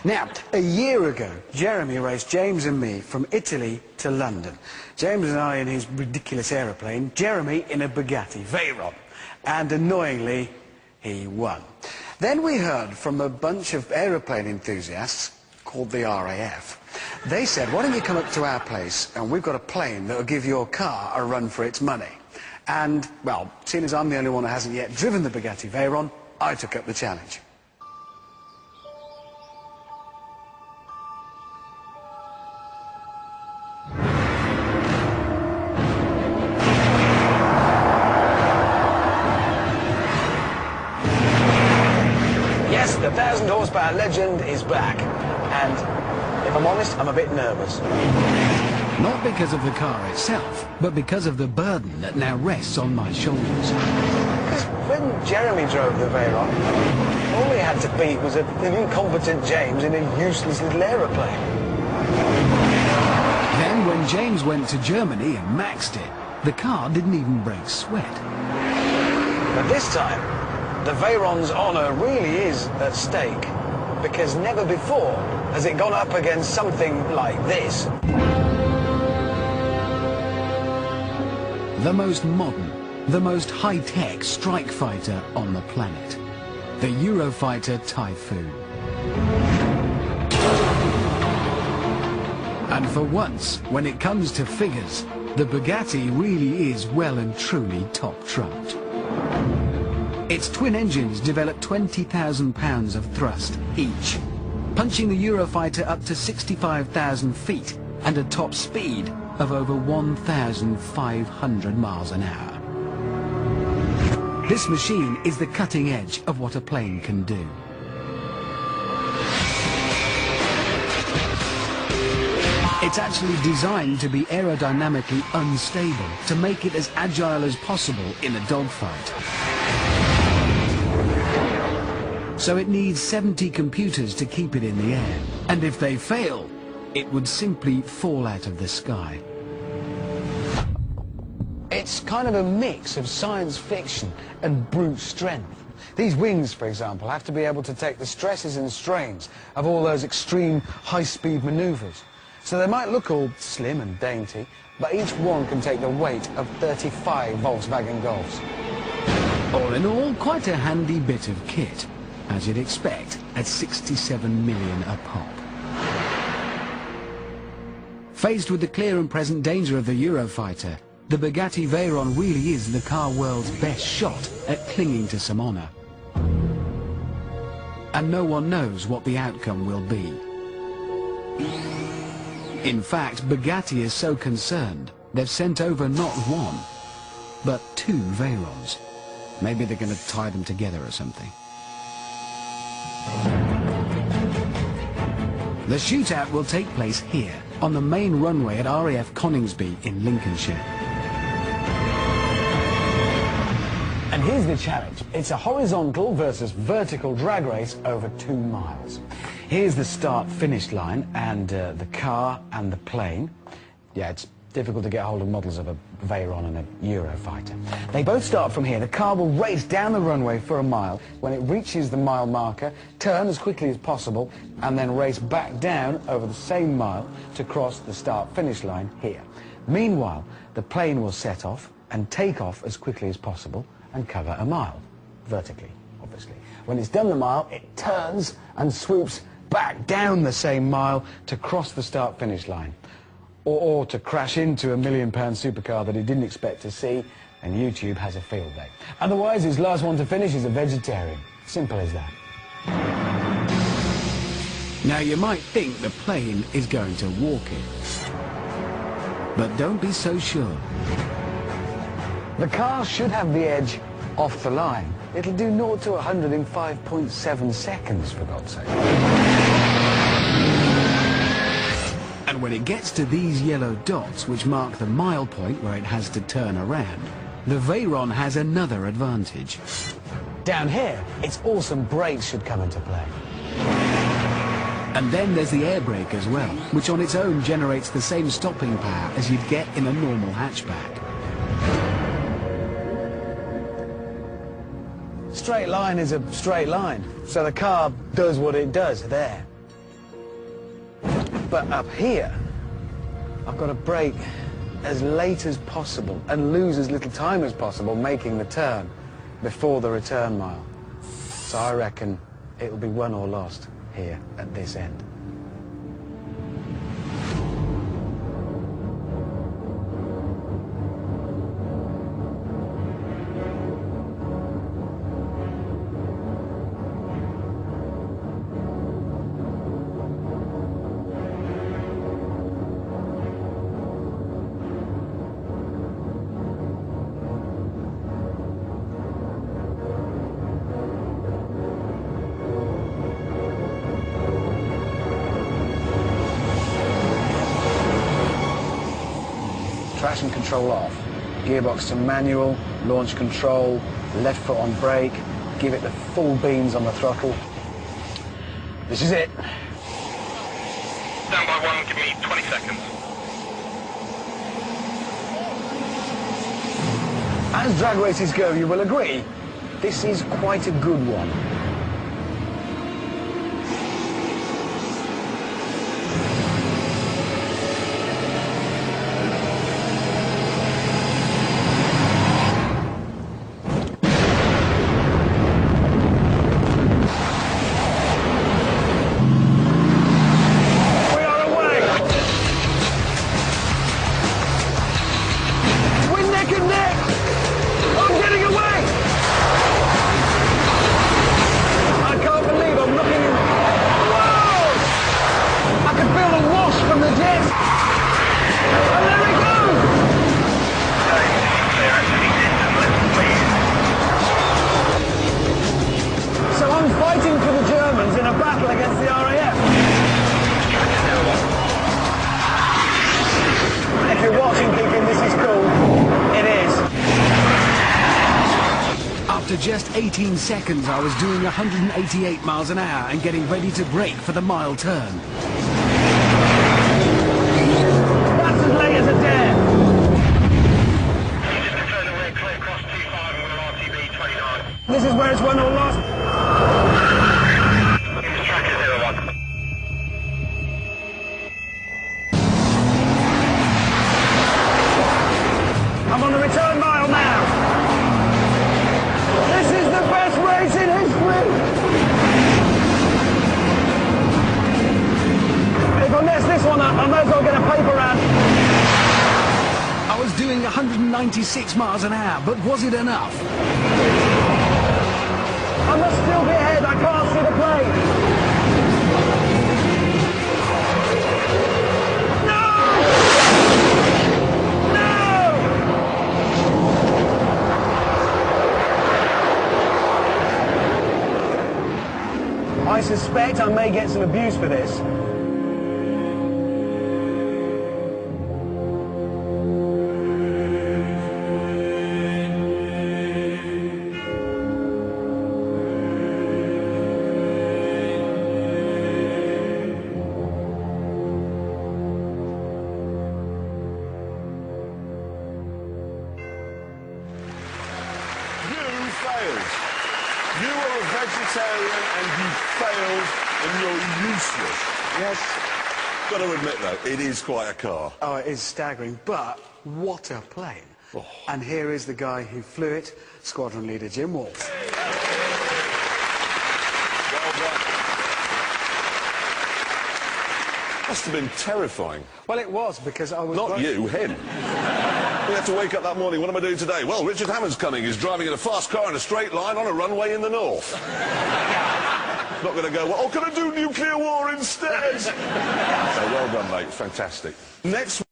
Now, a year ago, Jeremy raced James and me from Italy to London. James and I in his ridiculous aeroplane, Jeremy in a Bugatti Veyron. And annoyingly, he won. Then we heard from a bunch of aeroplane enthusiasts called the RAF. They said, why don't you come up to our place and we've got a plane that will give your car a run for its money. And, well, seeing as I'm the only one who hasn't yet driven the Bugatti Veyron, I took up the challenge. Yes, the 1,000 horsepower legend is back. And, if I'm honest, I'm a bit nervous. Not because of the car itself, but because of the burden that now rests on my shoulders. Because when Jeremy drove the Veyron, all he had to beat was an incompetent James in a useless little aeroplane. Then when James went to Germany and maxed it, the car didn't even break sweat. But this time, the Veyron's honour really is at stake, because never before has it gone up against something like this. The most modern, the most high-tech strike fighter on the planet. The Eurofighter Typhoon. And for once, when it comes to figures, the Bugatti really is well and truly top-trumped. Its twin engines develop 20,000 pounds of thrust each, punching the Eurofighter up to 65,000 feet and a top speed of over 1,500 miles an hour. This machine is the cutting edge of what a plane can do. It's actually designed to be aerodynamically unstable, to make it as agile as possible in a dogfight. So it needs 70 computers to keep it in the air, and if they fail, it would simply fall out of the sky. It's kind of a mix of science fiction and brute strength. These wings, for example, have to be able to take the stresses and strains of all those extreme high-speed manoeuvres. So they might look all slim and dainty, but each one can take the weight of 35 Volkswagen Golfs. All in all, quite a handy bit of kit, as you'd expect, at 67 million a pop. Faced with the clear and present danger of the Eurofighter, the Bugatti Veyron really is the car world's best shot at clinging to some honour. And no one knows what the outcome will be. In fact, Bugatti is so concerned, they've sent over not one, but 2 Veyrons. Maybe they're going to tie them together or something. The shootout will take place here, on the main runway at RAF Coningsby in Lincolnshire. And here's the challenge. It's a horizontal versus vertical drag race over 2 miles. Here's the start-finish line and the car and the plane. Yeah, it's difficult to get hold of models of a Veyron and a Eurofighter. They both start from here. The car will race down the runway for a mile. When it reaches the mile marker, turn as quickly as possible and then race back down over the same mile to cross the start-finish line here. Meanwhile, the plane will set off and take off as quickly as possible and cover a mile, vertically, obviously. When it's done the mile, it turns and swoops back down the same mile to cross the start-finish line. Or to crash into a £1 million supercar that he didn't expect to see, and YouTube has a field day. Otherwise, his last one to finish is a vegetarian. Simple as that. Now, you might think the plane is going to walk it. But don't be so sure. The car should have the edge off the line. It'll do 0 to 100 in 5.7 seconds, for God's sake. And when it gets to these yellow dots, which mark the mile point where it has to turn around, the Veyron has another advantage. Down here, its awesome brakes should come into play. And then there's the air brake as well, which on its own generates the same stopping power as you'd get in a normal hatchback. Straight line is a straight line, so the car does what it does there. But up here, I've got to brake as late as possible and lose as little time as possible making the turn before the return mile. So I reckon it'll be won or lost here at this end. Traction control off, gearbox to manual, launch control, left foot on brake, give it the full beans on the throttle. This is it. Stand by one, give me 20 seconds. As drag races go, you will agree, this is quite a good one. After just 18 seconds, I was doing 188 miles an hour and getting ready to brake for the mile turn. That's as late as a dare. This is where it's won or lost. I'm on the return mile now. This is the best race in history! If I mess this one up, I might as well get a paper round. I was doing 196 miles an hour, but was it enough? I must still be ahead, I can't see the plate. I suspect I may get some abuse for this. You failed. You are a vegetarian and you failed and you're useless. Yes. Got to admit though, it is quite a car. Oh, it is staggering, but what a plane. Oh. And here is the guy who flew it, Squadron Leader Jim Walsh. Well done. Must have been terrifying. Well, it was, because I was... Not you, him. We had to wake up that morning, what am I doing today? Well, Richard Hammond's coming. He's driving in a fast car in a straight line on a runway in the north. Not going to go, well, can I do nuclear war instead? So well done, mate. Fantastic. Next